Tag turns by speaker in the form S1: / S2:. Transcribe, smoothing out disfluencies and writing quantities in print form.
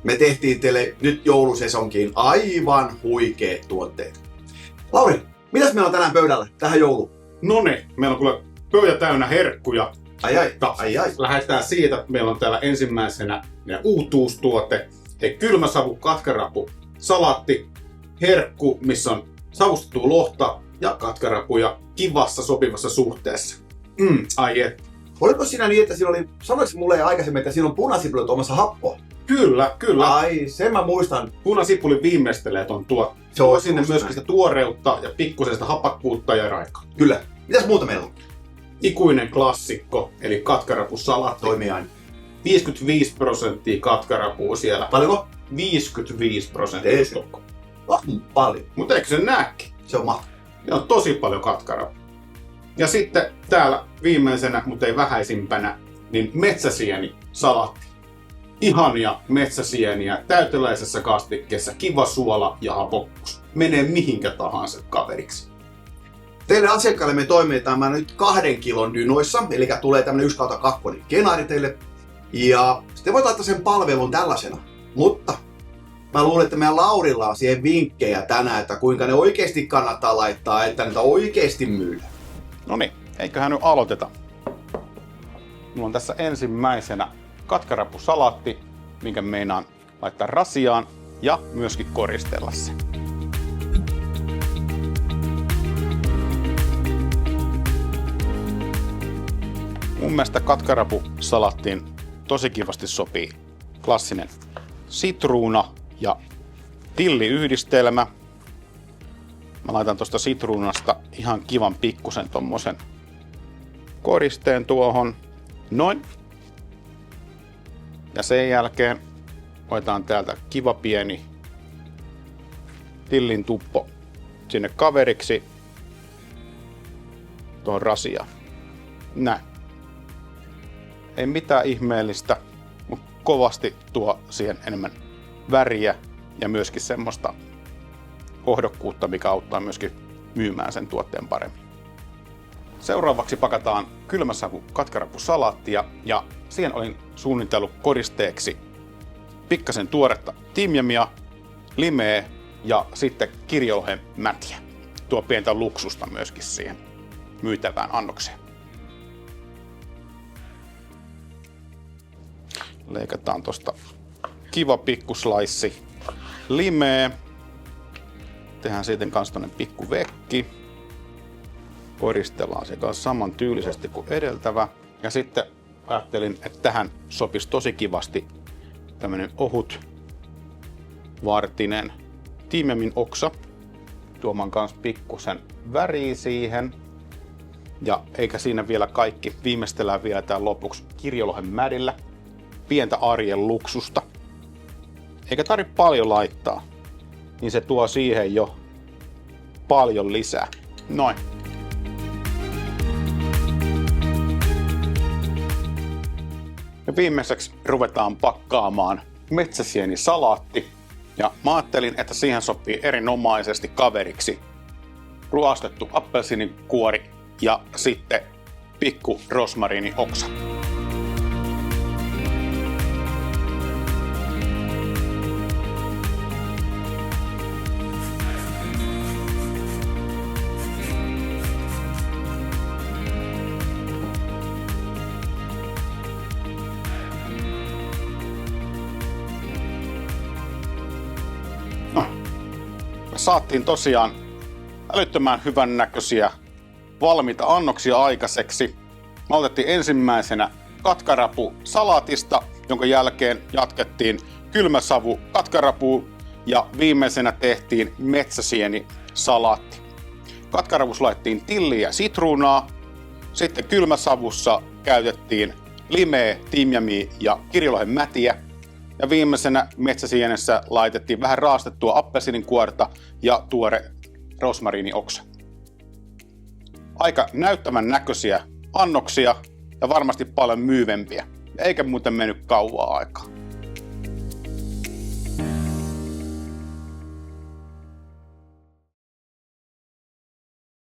S1: me tehtiin teille nyt joulusesonkiin aivan huikeet tuotteet. Lauri, mitäs meillä on tänään pöydällä tähän jouluun?
S2: Noniin, meillä on kyllä pöytä täynnä herkkuja.
S1: Ai.
S2: Lähdetään siitä, että meillä on täällä ensimmäisenä uutuustuote. Kylmäsavu, katkarapu, salaatti, herkku, missä on savustettua lohta ja katkarapuja kivassa sopivassa suhteessa. Ai et.
S1: Oliko siinä niin, että siinä oli, sanoiko mulle aikaisemmin, että siinä on punasipulit tuomassa happoa?
S2: Kyllä.
S1: Ai, sen mä muistan.
S2: Punasipuli viimeistelee ton tuot. Se on sinne myöskin sitä tuoreutta ja pikkusen sitä hapakkuutta ja raikaa.
S1: Kyllä. Mitäs muuta meillä on?
S2: Ikuinen klassikko, eli katkarapusalaatti.
S1: Toimii aina.
S2: 55% katkarapua siellä.
S1: Paljonko?
S2: 55%.
S1: Paljon.
S2: Mutta eikö se näkki?
S1: Se on mahtavaa.
S2: Ja on tosi paljon katkarapua. Ja sitten täällä viimeisenä, mutta ei vähäisimpänä, niin metsäsieni salaatti. Ihania metsäsieniä täyteläisessä kastikkeessa, kiva suola ja hapokkuus. Menee mihinkä tahansa kaveriksi.
S1: Teille asiakkaille me toimitetaan nyt 2 kilon dynoissa, eli tulee tämmönen 1/2 kenaari teille. Ja sitten voit laittaa sen palvelun tällaisena. Mutta mä luulen, että meidän Laurilla on siihen vinkkejä tänään, että kuinka ne oikeasti kannattaa laittaa, että niitä oikeasti myydään.
S2: Noniin, eiköhän nyt aloiteta. Mulla on tässä ensimmäisenä katkarapusalaatti, minkä meinaan laittaa rasiaan ja myöskin koristella se. Mun mielestä katkarapusalattiin tosi kivasti sopii klassinen sitruuna ja tilliyhdistelmä. Mä laitan tosta sitruunasta ihan kivan pikkusen tommosen koristeen tuohon. Noin. Ja sen jälkeen otetaan täältä kiva pieni tillin tuppo sinne kaveriksi tuohon rasiaan. Näin. Ei mitään ihmeellistä, mutta kovasti tuo siihen enemmän väriä ja myöskin semmoista hohdokkuutta, mikä auttaa myöskin myymään sen tuotteen paremmin. Seuraavaksi pakataan kylmäsavu katkarapusalaattia ja siihen olin suunnitellut koristeeksi pikkasen tuoretta timjamia, limeä ja sitten kirjolohen mätiä. Tuo pientä luksusta myöskin siihen myytävään annokseen. Leikataan tosta kiva pikkuslaissi limeä. Tehdään siitä kanssa tonne pikku vekki. Koristellaan se kanssa saman tyylisesti kuin edeltävä. Ja sitten ajattelin, että tähän sopisi tosi kivasti tämmönen ohut vartinen timjamin oksa. Tuomaan kanssa pikkusen väriä siihen. Ja eikä siinä vielä kaikki. Viimeistellään vielä tää lopuksi kirjolohen mädillä. Pientä arjen luksusta. Eikä tarvitse paljon laittaa, niin se tuo siihen jo paljon lisää. Noin. Ja viimeiseksi ruvetaan pakkaamaan metsäsienisalaatti. Ja mä ajattelin, että siihen sopii erinomaisesti kaveriksi ruostettu appelsiinikuori ja sitten pikku rosmariinioksa. Saatiin tosiaan älyttömän hyvän näköisiä valmiita annoksia aikaiseksi. Me aloitettiin ensimmäisenä katkarapu salaatista, jonka jälkeen jatkettiin kylmäsavu katkarapuun ja viimeisenä tehtiin metsäsieni salaatti. Katkaravussa laitettiin tilliä ja sitruunaa, sitten kylmäsavussa käytettiin limeä, timjamia ja kirjolohen mätiä. Ja viimeisenä metsäsienessä laitettiin vähän raastettua appelsiininkuorta ja tuore rosmariinioksa. Aika näyttävän näköisiä annoksia ja varmasti paljon myyvempiä. Eikä muuten mennyt kauaa aikaa.